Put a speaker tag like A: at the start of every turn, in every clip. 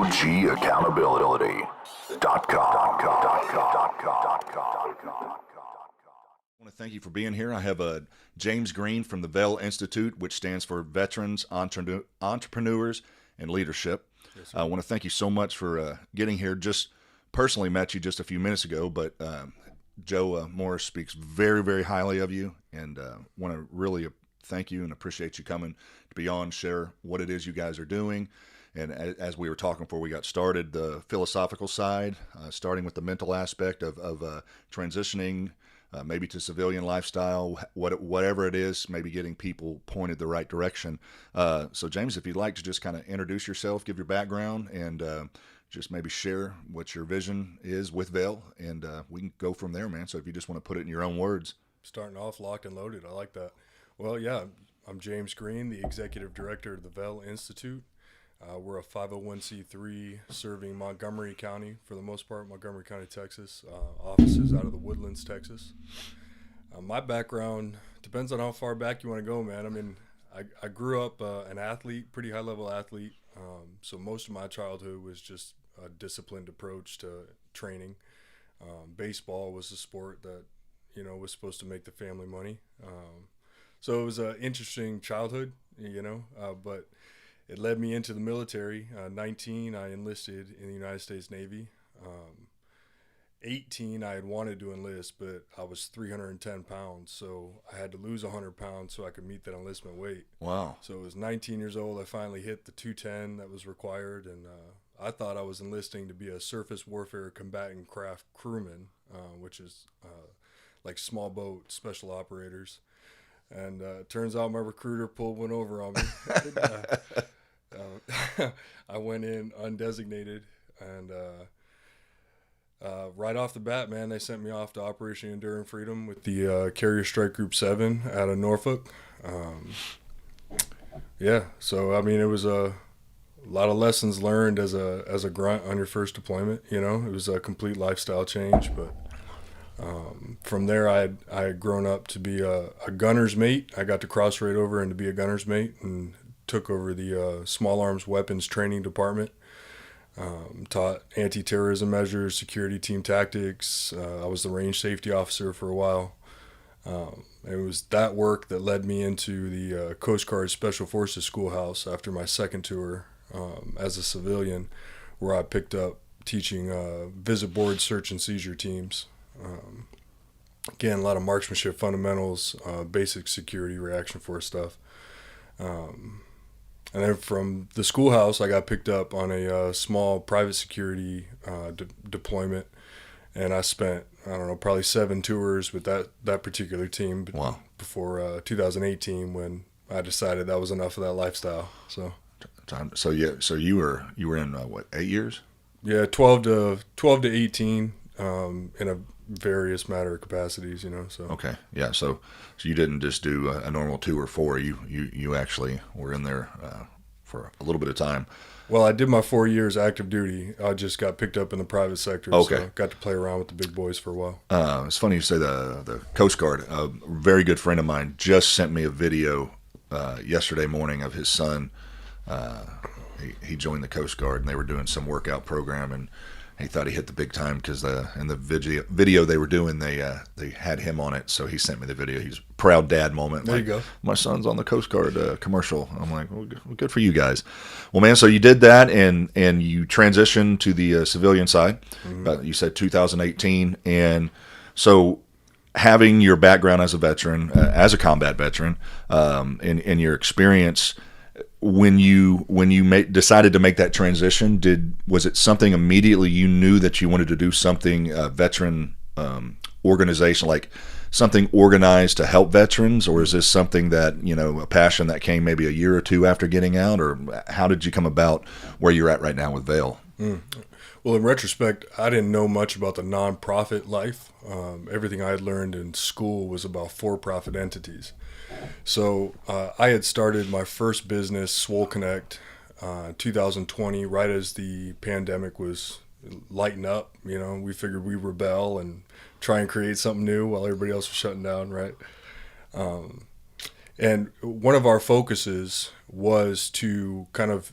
A: I want to thank you for being here. I have James Green from the VEL Institute, which stands for Veterans, Entrepreneurs, and Leadership.
B: Yes,
A: I want to thank you so much for getting here. Just personally met you just a few minutes ago, but Joe Morris speaks very, very highly of you, and want to really thank you and appreciate you coming to be on, share what it is you guys are doing. And as we were talking before we got started, the philosophical side, starting with the mental aspect of transitioning maybe to civilian lifestyle, whatever it is, maybe getting people pointed the right direction. So James, if you'd like to just kind of introduce yourself, give your background, and just maybe share what your vision is with VEL, and we can go from there, man. So if you just want to put it in your own words.
B: Starting off locked and loaded. I like that. Well, yeah, I'm James Green, the executive director of the VEL Institute. We're a 501c3 serving Montgomery County, for the most part, Montgomery County, Texas. Offices out of the Woodlands, Texas. My background depends on how far back you want to go, man. I mean, I grew up an athlete, pretty high-level athlete. So most of my childhood was just a disciplined approach to training. Baseball was a sport that, was supposed to make the family money. So it was an interesting childhood, but it led me into the military. 19, I enlisted in the United States Navy. 18, I had wanted to enlist, but I was 310 pounds, so I had to lose 100 pounds so I could meet that enlistment weight.
A: Wow.
B: So I was 19 years old. I finally hit the 210 that was required, and I thought I was enlisting to be a surface warfare combatant craft crewman, which is like small boat special operators. And turns out my recruiter pulled one over on me. I went in undesignated, and right off the bat, man, they sent me off to Operation Enduring Freedom with the Carrier Strike Group 7 out of Norfolk. So I mean, it was a lot of lessons learned as a grunt on your first deployment. It was a complete lifestyle change, but from there, I had grown up to be a gunner's mate. I got to cross right over and to be a gunner's mate, and took over the small arms weapons training department. Taught anti-terrorism measures, security team tactics. I was the range safety officer for a while. It was that work that led me into the Coast Guard Special Forces schoolhouse after my second tour as a civilian, where I picked up teaching visit board search and seizure teams. Again, a lot of marksmanship fundamentals, basic security reaction force stuff. And then from the schoolhouse, I got picked up on a small private security deployment, and I spent, probably 7 tours with that particular team.
A: Wow.
B: Before 2018, when I decided that was enough of that lifestyle. So
A: you were in what, 8 years?
B: Yeah, 12 to 18 in a various matter of capacities, So
A: Okay, yeah. So you didn't just do a normal 2 or 4. You actually were in there for a little bit of time.
B: Well, I did my 4 years active duty. I just got picked up in the private sector.
A: Okay.
B: So got to play around with the big boys for a while.
A: It's funny you say the Coast Guard. A very good friend of mine just sent me a video yesterday morning of his son. He joined the Coast Guard, and they were doing some workout program, and he thought he hit the big time because in the video they were doing, they had him on it. So he sent me the video. He's a proud dad moment.
B: There you go.
A: My son's on the Coast Guard commercial. I'm like, well, good for you guys. Well, man, so you did that, and you transitioned to the civilian side.
B: Mm-hmm.
A: You said 2018, and so having your background as a veteran, as a combat veteran, in your experience. When you decided to make that transition, was it something immediately you knew that you wanted to do something veteran organization, like something organized to help veterans, or is this something that a passion that came maybe a year or two after getting out, or how did you come about where you're at right now with VEL?
B: Well, in retrospect, I didn't know much about the nonprofit life. Everything I had learned in school was about for-profit entities. So I had started my first business, Swole Connect, 2020, right as the pandemic was lighting up. We figured we'd rebel and try and create something new while everybody else was shutting down, right? And one of our focuses was to kind of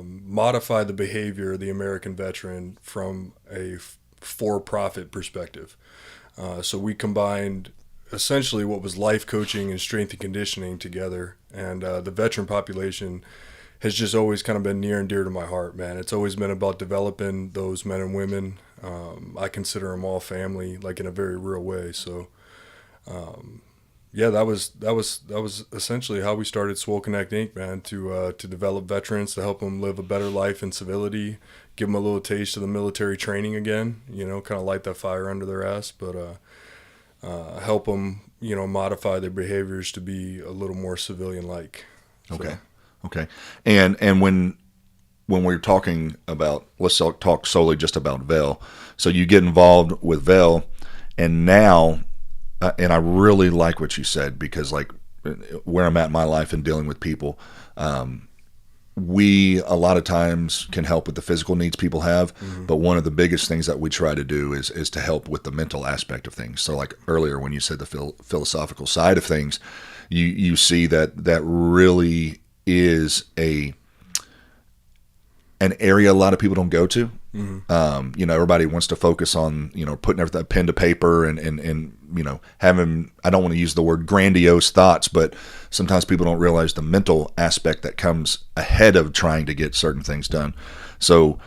B: modify the behavior of the American veteran from a for-profit perspective. So we combined essentially what was life coaching and strength and conditioning together. And the veteran population has just always kind of been near and dear to my heart, man. It's always been about developing those men and women. I consider them all family, like in a very real way. So, yeah, that was essentially how we started Swole Connect Inc., man, to develop veterans, to help them live a better life in civility, give them a little taste of the military training again, kind of light that fire under their ass, but help them, modify their behaviors to be a little more civilian-like.
A: Okay. Okay. And when we're talking about, let's talk solely just about VEL. So you get involved with VEL, and now, and I really like what you said, because like where I'm at in my life and dealing with people, we a lot of times can help with the physical needs people have, but one of the biggest things that we try to do is to help with the mental aspect of things. So like earlier when you said the philosophical side of things, you see that really is an area a lot of people don't go to. Everybody wants to focus on, putting everything pen to paper and having, I don't want to use the word grandiose thoughts, but sometimes people don't realize the mental aspect that comes ahead of trying to get certain things done. So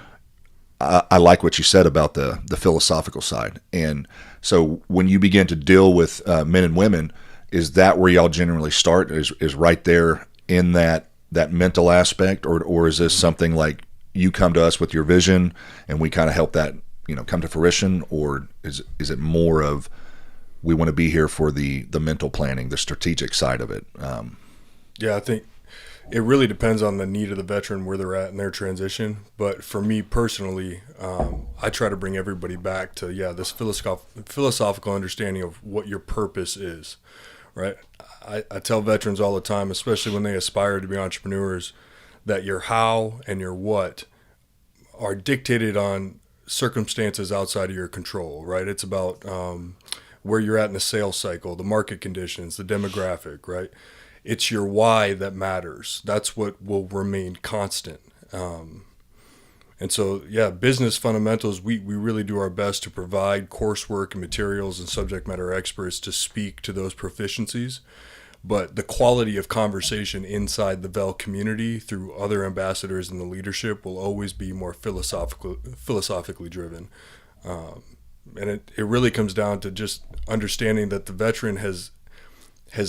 A: I like what you said about the philosophical side. And so when you begin to deal with men and women, is that where y'all generally start, is right there in that mental aspect, or is this something like you come to us with your vision and we kind of help that, come to fruition, or is it more of we want to be here for the mental planning, the strategic side of it?
B: Yeah, I think it really depends on the need of the veteran, where they're at in their transition. But for me personally, I try to bring everybody back to, this philosophical understanding of what your purpose is, right? I tell veterans all the time, especially when they aspire to be entrepreneurs, that your how and your what are dictated on circumstances outside of your control, right? It's about where you're at in the sales cycle, the market conditions, the demographic, right? It's your why that matters. That's what will remain constant. And so, business fundamentals, we really do our best to provide coursework and materials and subject matter experts to speak to those proficiencies. But the quality of conversation inside the VEL community through other ambassadors in the leadership will always be more philosophically driven. And it really comes down to just understanding that the veteran has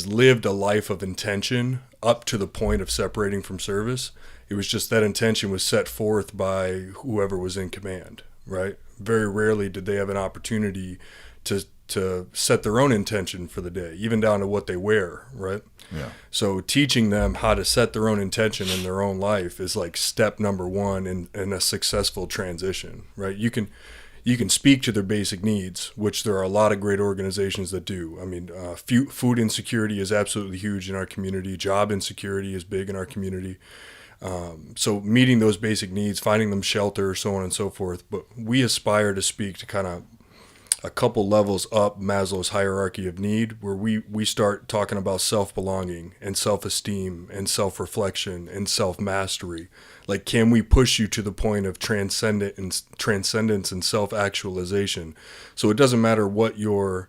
B: lived a life of intention up to the point of separating from service. It was just that intention was set forth by whoever was in command, right? Very rarely did they have an opportunity to set their own intention for the day, even down to what they wear, right? Yeah. So teaching them how to set their own intention in their own life is like step number one in a successful transition, right? You can speak to their basic needs, which there are a lot of great organizations that do. I mean, food insecurity is absolutely huge in our community. Job insecurity is big in our community. So meeting those basic needs, finding them shelter, so on and so forth. But we aspire to speak to kind of a couple levels up Maslow's hierarchy of need, where we start talking about self-belonging and self-esteem and self-reflection and self-mastery. Like, can we push you to the point of transcendence and self-actualization? So it doesn't matter what your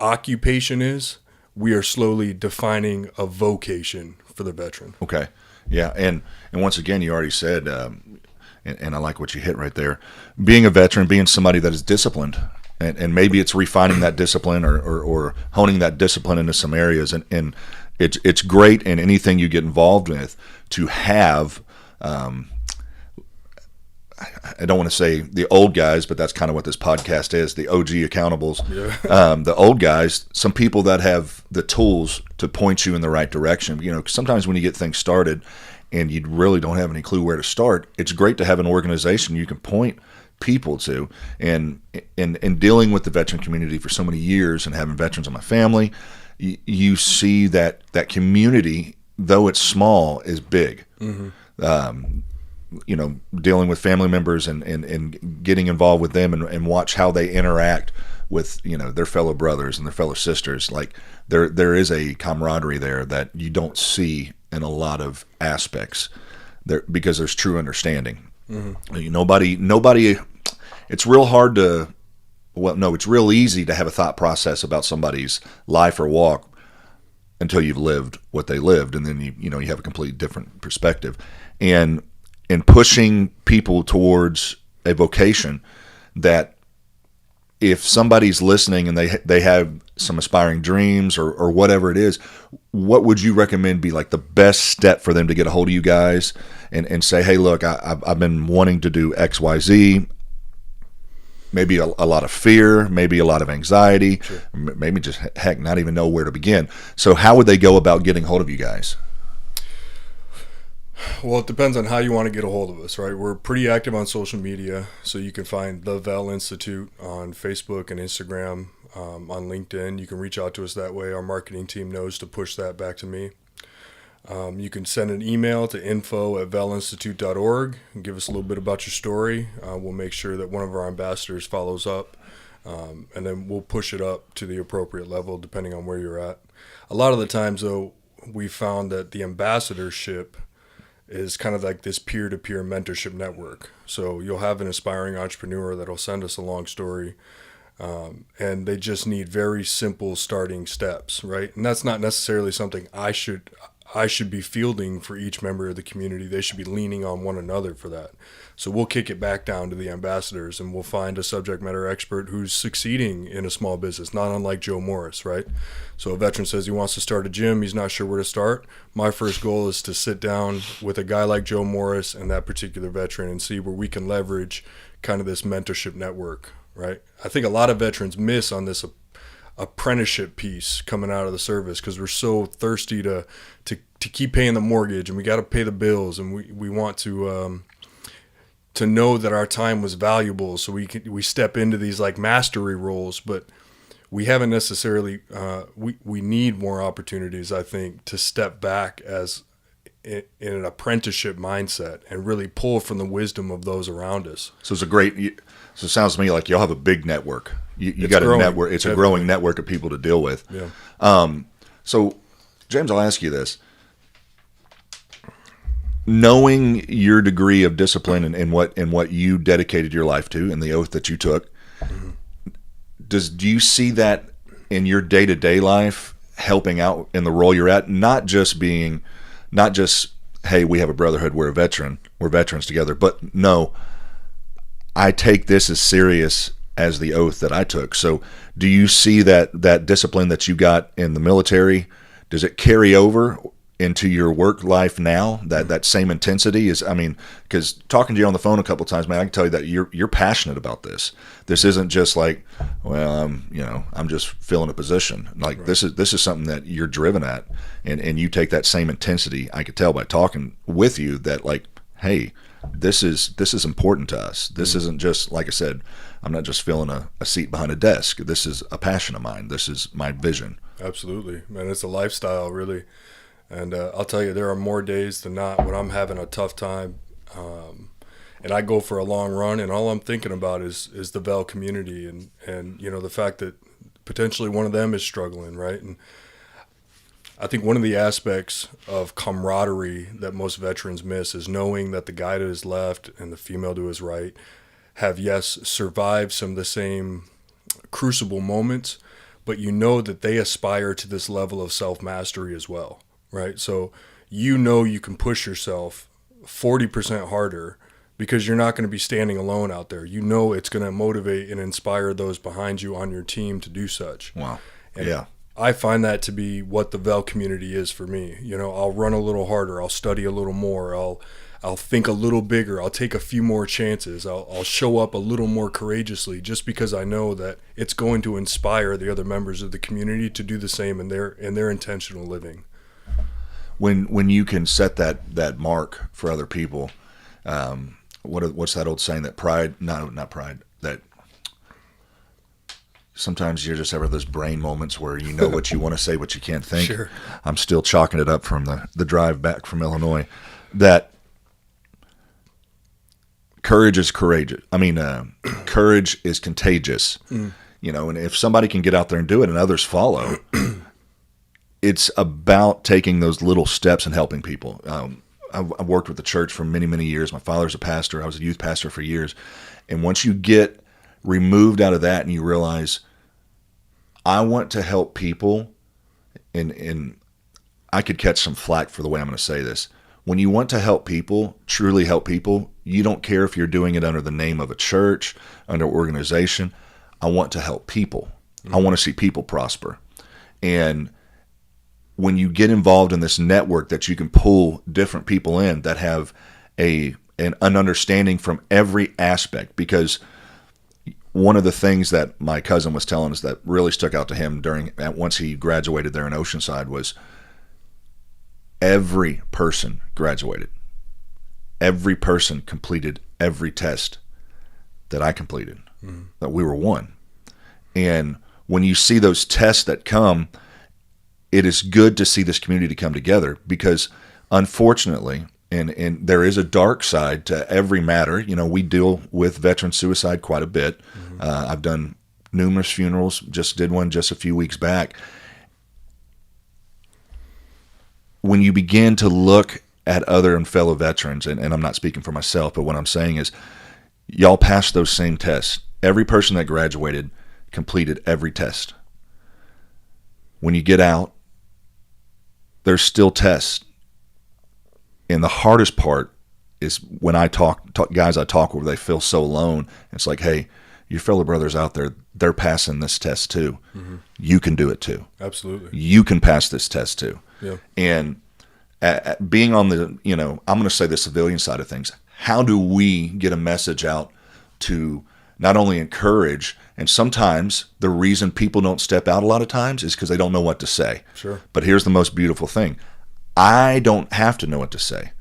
B: occupation is, we are slowly defining a vocation for the veteran.
A: Okay. Yeah. And once again, you already said, and I like what you hit right there, being a veteran, being somebody that is disciplined. And maybe it's refining that discipline or honing that discipline into some areas. And it's great in anything you get involved with to have, I don't want to say the old guys, but that's kind of what this podcast is, the OG accountables. Yeah. The old guys, some people that have the tools to point you in the right direction. Sometimes when you get things started and you really don't have any clue where to start, it's great to have an organization you can point people to. And dealing with the veteran community for so many years and having veterans in my family, you see that community, though it's small, is big. Mm-hmm. Dealing with family members and getting involved with them and watch how they interact with their fellow brothers and their fellow sisters. Like there is a camaraderie there that you don't see in a lot of aspects. because there's true understanding. Nobody. It's real hard to. Well, no, it's real easy to have a thought process about somebody's life or walk until you've lived what they lived, and then you have a completely different perspective. And pushing people towards a vocation that, if somebody's listening and they have some aspiring dreams or whatever it is, what would you recommend be like the best step for them to get a hold of you guys and say, hey, look, I've been wanting to do X, Y, Z. Maybe a lot of fear, maybe a lot of anxiety, sure. Maybe just, heck, not even know where to begin. So how would they go about getting a hold of you guys?
B: Well, it depends on how you want to get a hold of us, right? We're pretty active on social media, so you can find the VEL Institute on Facebook and Instagram, on LinkedIn. You can reach out to us that way. Our marketing team knows to push that back to me. You can send an email to info@velinstitute.org and give us a little bit about your story. We'll make sure that one of our ambassadors follows up, and then we'll push it up to the appropriate level depending on where you're at. A lot of the times, though, we found that the ambassadorship is kind of like this peer-to-peer mentorship network. So you'll have an aspiring entrepreneur that'll send us a long story, and they just need very simple starting steps, right? And that's not necessarily something I should be fielding for each member of the community. They should be leaning on one another for that. So we'll kick it back down to the ambassadors, and we'll find a subject matter expert who's succeeding in a small business, not unlike Joe Morris, right? So a veteran says he wants to start a gym. He's not sure where to start. My first goal is to sit down with a guy like Joe Morris and that particular veteran and see where we can leverage kind of this mentorship network, right? I think a lot of veterans miss on this apprenticeship piece coming out of the service because we're so thirsty to keep paying the mortgage, and we got to pay the bills, and we want to know that our time was valuable, so we step into these like mastery roles, but we haven't necessarily we need more opportunities, I think, to step back as in an apprenticeship mindset and really pull from the wisdom of those around us.
A: So it sounds to me like y'all have a big network. You got a network. It's a growing network of people to deal with.
B: Yeah.
A: So, James, I'll ask you this. Knowing your degree of discipline and what you dedicated your life to and the oath that you took, mm-hmm. Do you see that in your day-to-day life helping out in the role you're at? Not just, hey, we have a brotherhood, we're veterans together, but no, I take this as serious as the oath that I took. So do you see that discipline that you got in the military, does it carry over into your work life now? That same intensity is, because talking to you on the phone a couple of times, man, I can tell you that you're passionate about this. This isn't just like, well, I'm just filling a position. Like right. This is something that you're driven at, and you take that same intensity. I could tell by talking with you that, like, hey, this is important to us. This isn't just, like I said, I'm not just filling a seat behind a desk. This is a passion of mine. This is my vision.
B: Absolutely, man. It's a lifestyle, really. And I'll tell you, there are more days than not when I'm having a tough time, and I go for a long run, and all I'm thinking about is the VEL community, and the fact that potentially one of them is struggling, right? And I think one of the aspects of camaraderie that most veterans miss is knowing that the guy to his left and the female to his right have, yes, survived some of the same crucible moments, but you know that they aspire to this level of self-mastery as well, right? So you can push yourself 40% harder because you're not going to be standing alone out there. You know it's going to motivate and inspire those behind you on your team to do such.
A: Wow.
B: And
A: yeah.
B: I find that to be what the VEL community is for me. I'll run a little harder. I'll study a little more. I'll think a little bigger. I'll take a few more chances. I'll show up a little more courageously just because I know that it's going to inspire the other members of the community to do the same in their intentional living.
A: When you can set that mark for other people, what's that old saying that not pride, that sometimes you're just having those brain moments where you know what you want to say, but you can't think.
B: Sure.
A: I'm still chalking it up from the drive back from Illinois. That courage is courageous. Courage is contagious. And if somebody can get out there and do it and others follow, it's about taking those little steps and helping people. I've worked with the church for many, many years. My father's a pastor. I was a youth pastor for years. And once you get removed out of that and you realize, I want to help people, and I could catch some flack for the way I'm going to say this. When you want to help people, truly help people, you don't care if you're doing it under the name of a church, under organization. I want to help people. I want to see people prosper. And when you get involved in this network that you can pull different people in that have an understanding from every aspect, because one of the things that my cousin was telling us that really stuck out to him once he graduated there in Oceanside was every person graduated. Every person completed every test that I completed, that we were one. And when you see those tests that come, it is good to see this community come together, because unfortunately, and there is a dark side to every matter. You know, we deal with veteran suicide quite a bit. I've done numerous funerals, just did one just a few weeks back. When you begin to look at other and fellow veterans, and I'm not speaking for myself, but what I'm saying is y'all passed those same tests. Every person that graduated completed every test. When you get out, there's still tests. And the hardest part is when I talk guys I talk with, they feel so alone. It's like, hey, your fellow brothers out there, they're passing this test too. You can do it too.
B: Absolutely.
A: You can pass this test too.
B: Yeah.
A: And being on the, I'm going to say the civilian side of things, how do we get a message out to not only encourage, and sometimes the reason people don't step out a lot of times is because they don't know what to say.
B: Sure.
A: But here's the most beautiful thing. I don't have to know what to say.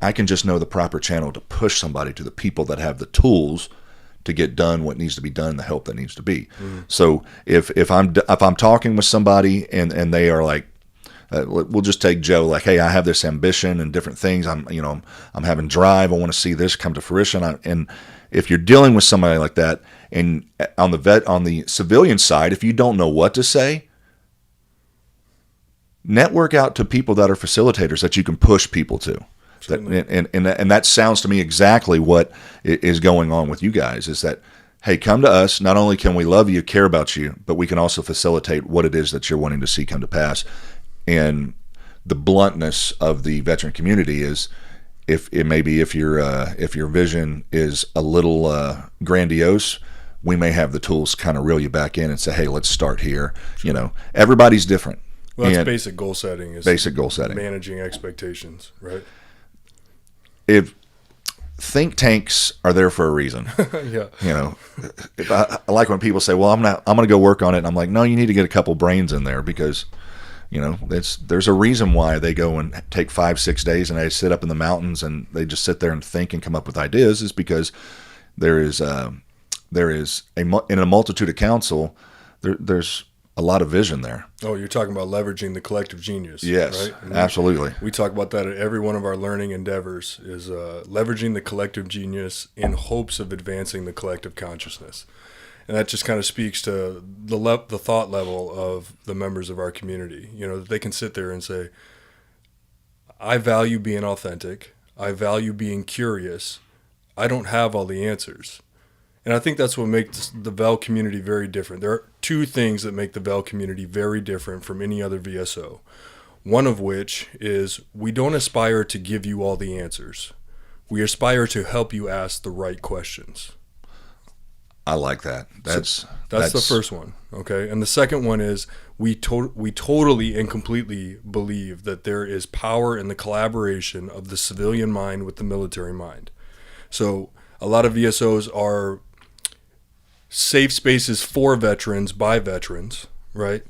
A: I can just know the proper channel to push somebody to the people that have the tools to get done what needs to be done and the help that needs to be. So if I'm talking with somebody and they are like, we'll just take Joe, like, hey, I have this ambition and different things. I'm having drive. I want to see this come to fruition. And if you're dealing with somebody like that, and on the civilian side, if you don't know what to say, network out to people that are facilitators that you can push people to. And that sounds to me exactly what is going on with you guys, is that, hey, come to us. Not only can we love you, care about you, but we can also facilitate what it is that you're wanting to see come to pass. And the bluntness of the veteran community is, if your vision is a little grandiose, we may have the tools to kind of reel you back in and say, hey, let's start here. Sure. Everybody's different.
B: Well, that's basic goal setting.
A: Basic goal setting.
B: Managing expectations, right?
A: If think tanks are there for a reason.
B: Yeah.
A: If I like when people say, well, I'm going to go work on it. And I'm like, no, you need to get a couple brains in there, because there's a reason why they go and take 5-6 days and they sit up in the mountains and they just sit there and think and come up with ideas, is because there is in a multitude of counsel, there's a lot of vision there.
B: Oh, you're talking about leveraging the collective genius.
A: Yes,
B: right?
A: Absolutely.
B: We talk about that at every one of our learning endeavors, is leveraging the collective genius in hopes of advancing the collective consciousness. And that just kind of speaks to the thought level of the members of our community. That they can sit there and say, I value being authentic. I value being curious. I don't have all the answers. And I think that's what makes the VEL community very different. There are two things that make the VEL community very different from any other VSO. One of which is we don't aspire to give you all the answers. We aspire to help you ask the right questions.
A: I like that. That's
B: the first one, okay? And the second one is we totally and completely believe that there is power in the collaboration of the civilian mind with the military mind. So a lot of VSOs are safe spaces for veterans by veterans, right?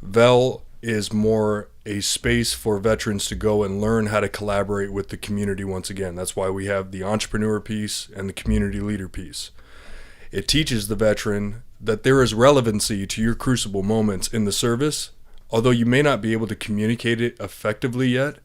B: VEL is more a space for veterans to go and learn how to collaborate with the community once again. That's why we have the entrepreneur piece and the community leader piece. It teaches the veteran that there is relevancy to your crucible moments in the service. Although you may not be able to communicate it effectively yet,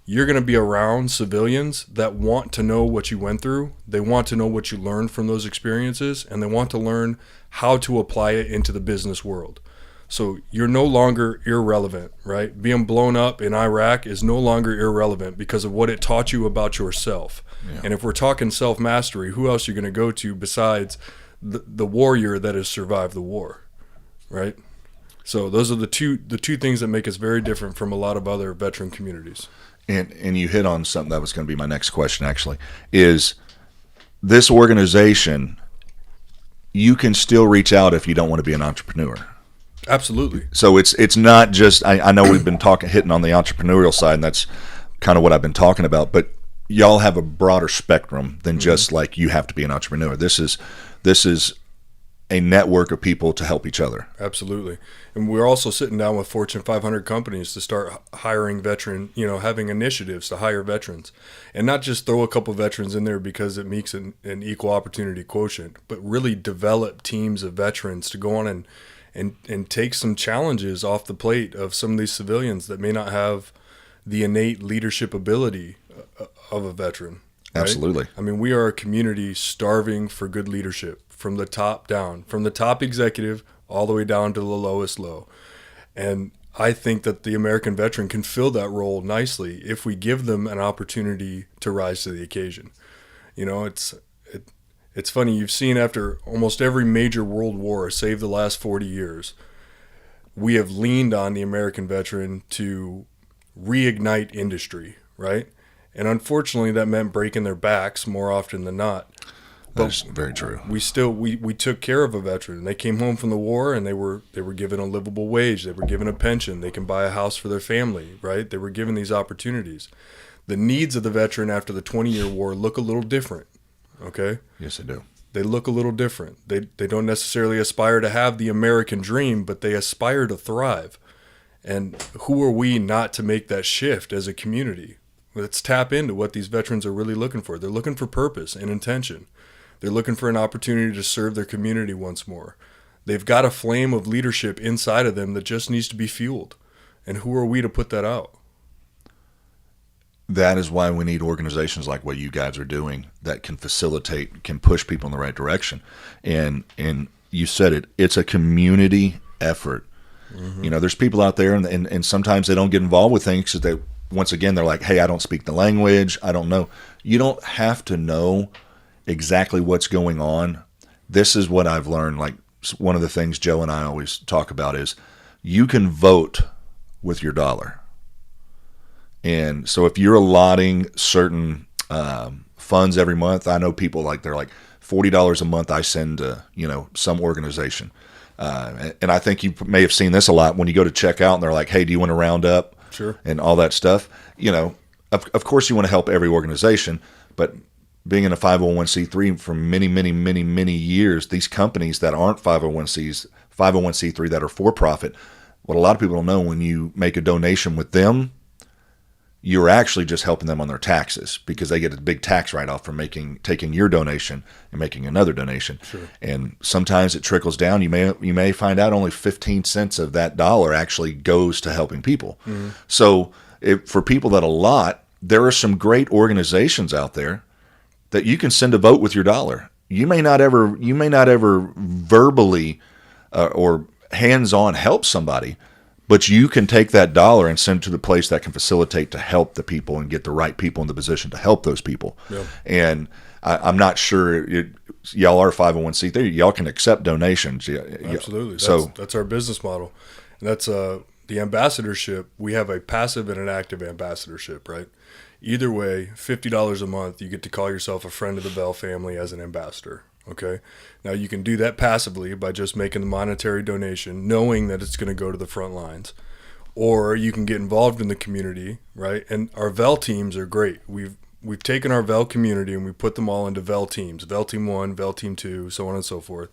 B: you're going to be around civilians that want to know what you went through. They want to know what you learned from those experiences, and they want to learn how to apply it into the business world. So you're no longer irrelevant, right? Being blown up in Iraq is no longer irrelevant because of what it taught you about yourself.
A: Yeah.
B: And if we're talking self-mastery, who else are you going to go to besides the warrior that has survived the war, right? So those are the two things that make us very different from a lot of other veteran communities.
A: And you hit on something that was going to be my next question, actually, is this organization, you can still reach out if you don't want to be an entrepreneur.
B: Absolutely.
A: So it's not just, I know we've been hitting on the entrepreneurial side, and that's kind of what I've been talking about, but y'all have a broader spectrum than just like you have to be an entrepreneur. This is a network of people to help each other.
B: Absolutely. And we're also sitting down with Fortune 500 companies to start hiring having initiatives to hire veterans, and not just throw a couple veterans in there because it makes an equal opportunity quotient, but really develop teams of veterans to go on and take some challenges off the plate of some of these civilians that may not have the innate leadership ability of a veteran. Right?
A: Absolutely.
B: I mean, we are a community starving for good leadership from the top down, from the top executive all the way down to the lowest low. And I think that the American veteran can fill that role nicely if we give them an opportunity to rise to the occasion. You know, it's funny. You've seen after almost every major world war, save the last 40 years, we have leaned on the American veteran to reignite industry, right? And unfortunately, that meant breaking their backs more often than not.
A: That's very true.
B: We took care of a veteran. They came home from the war and they were given a livable wage. They were given a pension. They can buy a house for their family, right? They were given these opportunities. The needs of the veteran after the 20-year war look a little different, okay?
A: Yes, they do.
B: They look a little different. They don't necessarily aspire to have the American dream, but they aspire to thrive. And who are we not to make that shift as a community? Let's tap into what these veterans are really looking for. They're looking for purpose and intention. They're looking for an opportunity to serve their community once more. They've got a flame of leadership inside of them that just needs to be fueled. And who are we to put that out?
A: That is why we need organizations like what you guys are doing that can facilitate, can push people in the right direction. And you said it, it's a community effort. Mm-hmm. You know, there's people out there and sometimes they don't get involved with things because they, once again, they're like, hey, I don't speak the language. I don't know. You don't have to know exactly what's going on. This is what I've learned. Like one of the things Joe and I always talk about is you can vote with your dollar. And so if you're allotting certain funds every month, I know people like they're like $40 a month I send to, some organization. And I think you may have seen this a lot when you go to check out and they're like, hey, do you want to round up?
B: Sure. And
A: all that stuff. Of course you want to help every organization, but being in a 501c3 for many, many, many, many years, these companies that aren't 501c3 that are for profit, what a lot of people don't know, when you make a donation with them, you're actually just helping them on their taxes because they get a big tax write-off for taking your donation and making another donation.
B: Sure.
A: And sometimes it trickles down. You may find out only 15 cents of that dollar actually goes to helping people. Mm-hmm. So for people that allot, there are some great organizations out there that you can send a vote with your dollar. You may not ever verbally or hands-on help somebody, but you can take that dollar and send it to the place that can facilitate to help the people and get the right people in the position to help those people. Yep. And I'm not sure y'all are 501c3. Y'all can accept donations.
B: Absolutely. So that's our business model. And that's the ambassadorship. We have a passive and an active ambassadorship, right? Either way, $50 a month, you get to call yourself a friend of the VEL family as an ambassador. Okay. Now you can do that passively by just making the monetary donation, knowing that it's going to go to the front lines, or you can get involved in the community, right? And our VEL teams are great. We've taken our VEL community and we put them all into VEL teams, VEL Team 1, VEL Team 2, so on and so forth.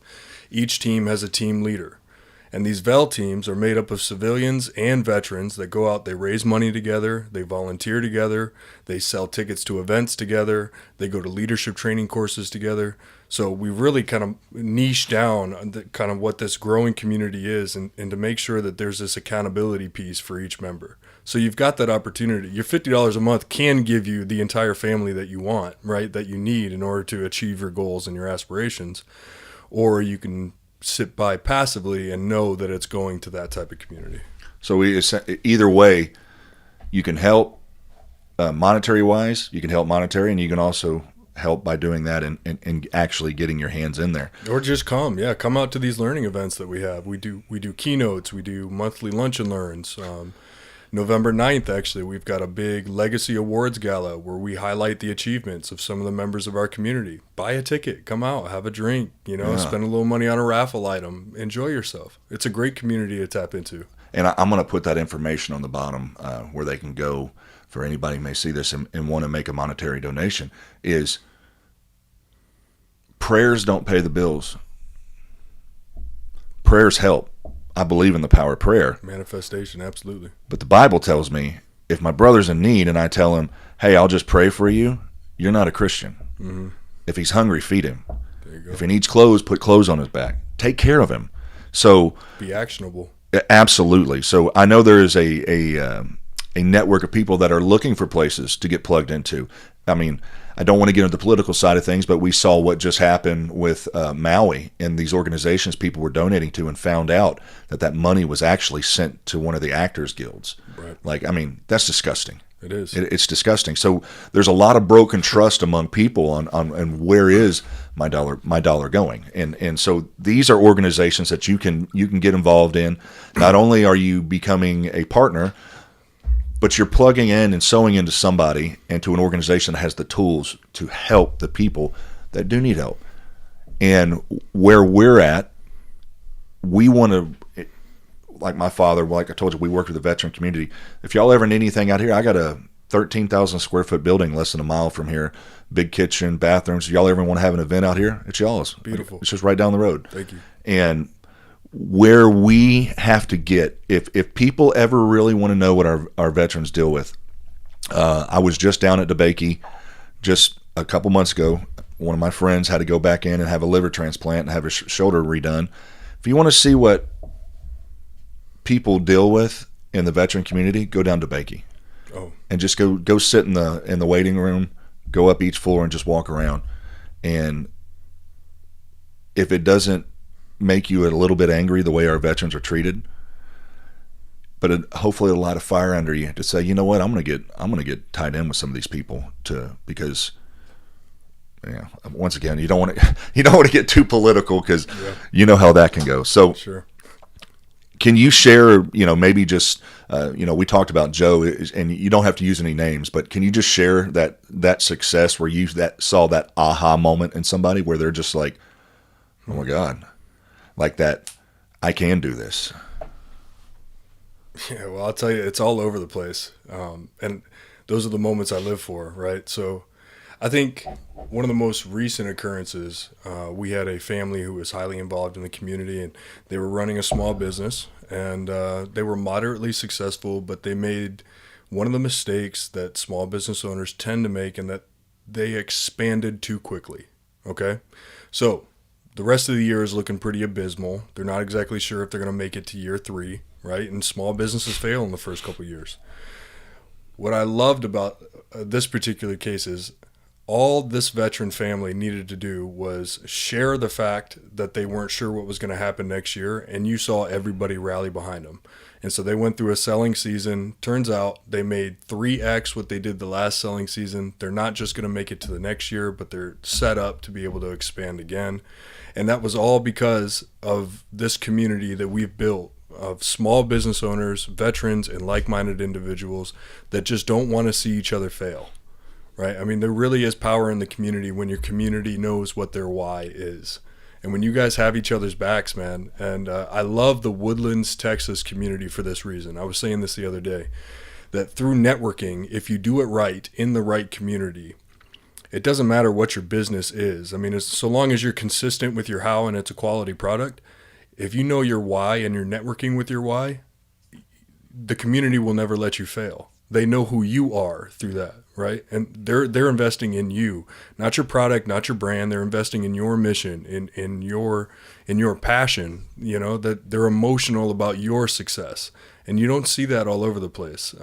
B: Each team has a team leader. And these VEL teams are made up of civilians and veterans that go out, they raise money together, they volunteer together, they sell tickets to events together, they go to leadership training courses together. So we really kind of niche down on kind of what this growing community is and to make sure that there's this accountability piece for each member. So you've got that opportunity. Your $50 a month can give you the entire family that you want, right, that you need in order to achieve your goals and your aspirations. Or you can sit by passively and know that it's going to that type of community.
A: So either way, you can help monetary wise, you can help monetary, and you can also help by doing that and actually getting your hands in there.
B: Or just come out to these learning events that we have. We do keynotes, we do monthly lunch and learns. November 9th, actually, we've got a big Legacy Awards Gala where we highlight the achievements of some of the members of our community. Buy a ticket, come out, have a drink, spend a little money on a raffle item, enjoy yourself. It's a great community to tap into.
A: And I'm going to put that information on the bottom where they can go for anybody who may see this and want to make a monetary donation. Is prayers don't pay the bills. Prayers help. I believe in the power of prayer.
B: Manifestation, absolutely. But
A: the Bible tells me if my brother's in need and I tell him, hey, I'll just pray for you, you're not a Christian. Mm-hmm. If he's hungry, feed him.
B: There you go.
A: If he needs clothes, put clothes on his back. Take care of him. So
B: be actionable.
A: Absolutely. So I know there is a network of people that are looking for places to get plugged into. I mean, I don't want to get into the political side of things, but we saw what just happened with Maui and these organizations people were donating to, and found out that money was actually sent to one of the actors guilds.
B: Right.
A: That's disgusting.
B: It is.
A: It's disgusting. So there's a lot of broken trust among people on where is my dollar going, and so these are organizations that you can get involved in. Not only are you becoming a partner, but you're plugging in and sewing into somebody and to an organization that has the tools to help the people that do need help. And where we're at, we want to, like my father, like I told you, we work with the veteran community. If y'all ever need anything out here, I got a 13,000 square foot building less than a mile from here, big kitchen, bathrooms. If y'all ever want to have an event out here, it's y'all's.
B: Beautiful.
A: It's just right down the road.
B: Thank you.
A: And where we have to get, if people ever really want to know what our veterans deal with, I was just down at DeBakey just a couple months ago. One of my friends had to go back in and have a liver transplant and have his shoulder redone. If you want to see what people deal with in the veteran community, go down to DeBakey.
B: Oh.
A: And just go sit in the waiting room, go up each floor and just walk around. And if it doesn't make you a little bit angry the way our veterans are treated, but hopefully a lot of fire under you to say, you know what, I'm gonna get tied in with some of these people because once again, you don't want to get too political because you know how that can go. So
B: sure.
A: Can you share, maybe just we talked about Joe, and you don't have to use any names, but can you just share that success where you saw that aha moment in somebody where they're just like, oh my God, like that, I can do this.
B: Yeah, well, I'll tell you, it's all over the place. And those are the moments I live for, right? So I think one of the most recent occurrences, we had a family who was highly involved in the community, and they were running a small business, and they were moderately successful, but they made one of the mistakes that small business owners tend to make, and that they expanded too quickly, okay? So the rest of the year is looking pretty abysmal. They're not exactly sure if they're going to make it to year 3, right? And small businesses fail in the first couple of years. What I loved about this particular case is all this veteran family needed to do was share the fact that they weren't sure what was going to happen next year, and you saw everybody rally behind them. And so they went through a selling season. Turns out they made 3x what they did the last selling season. They're not just going to make it to the next year, but they're set up to be able to expand again. And that was all because of this community that we've built of small business owners, veterans, and like-minded individuals that just don't want to see each other fail, right? I mean, there really is power in the community when your community knows what their why is. And when you guys have each other's backs, man, and I love the Woodlands, Texas community for this reason. I was saying this the other day, that through networking, if you do it right in the right community, it doesn't matter what your business is. I mean, so long as you're consistent with your how and it's a quality product, if you know your why and you're networking with your why, the community will never let you fail. They know who you are through that, right? And they're investing in you, not your product, not your brand. They're investing in your mission, in your passion, that they're emotional about your success. And you don't see that all over the place.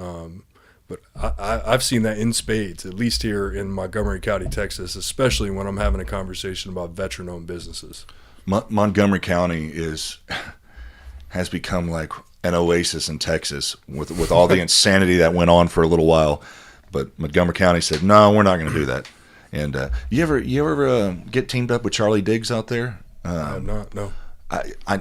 B: But I've seen that in spades, at least here in Montgomery County, Texas, especially when I'm having a conversation about veteran-owned businesses.
A: Montgomery County has become like an oasis in Texas with all the insanity that went on for a little while. But Montgomery County said, no, we're not going to do that. And you ever get teamed up with Charlie Diggs out there?
B: I have not. No.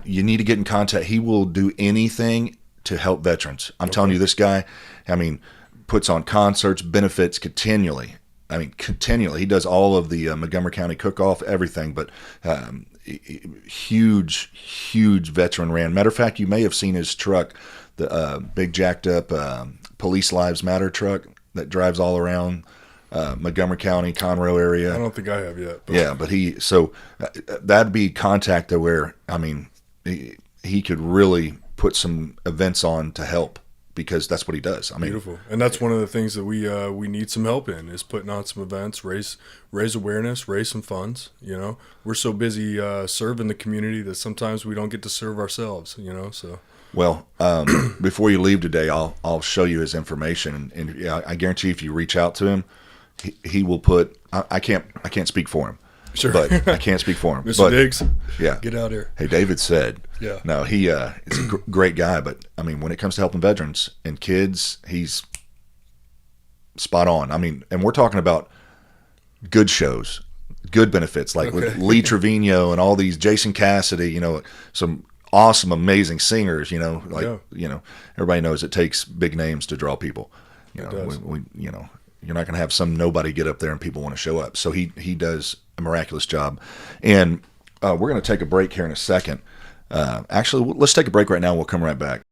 A: You need to get in contact. He will do anything to help veterans. I'm telling you, this guy, I mean, puts on concerts, benefits continually. I mean, continually. He does all of the Montgomery County cook-off, everything. But huge, huge veteran ran. Matter of fact, you may have seen his truck, the big jacked up Police Lives Matter truck that drives all around Montgomery County, Conroe area.
B: I don't think I have yet.
A: But. Yeah, but that'd be contact to where, I mean, he could really put some events on to help, because that's what he does. I mean,
B: beautiful. And that's one of the things that we need some help in, is putting on some events, raise awareness, raise some funds. You know, we're so busy serving the community that sometimes we don't get to serve ourselves. You know, so.
A: Well, before you leave today, I'll show you his information, and I guarantee if you reach out to him, he will put. I can't speak for him.
B: Sure.
A: But I can't speak for him.
B: Mr. Diggs,
A: yeah,
B: get out here.
A: Hey, David said,
B: yeah.
A: No, he is a great guy, but I mean, when it comes to helping veterans and kids, he's spot on. I mean, and we're talking about good shows, good benefits, like with Lee Trevino and all these, Jason Cassidy, you know, some awesome, amazing singers, you know, like, you know, everybody knows it takes big names to draw people. You know, you know, you're not going to have some nobody get up there and people want to show up. So he does a miraculous job. And we're going to take a break here in a second. Actually, let's take a break right now. We'll come right back.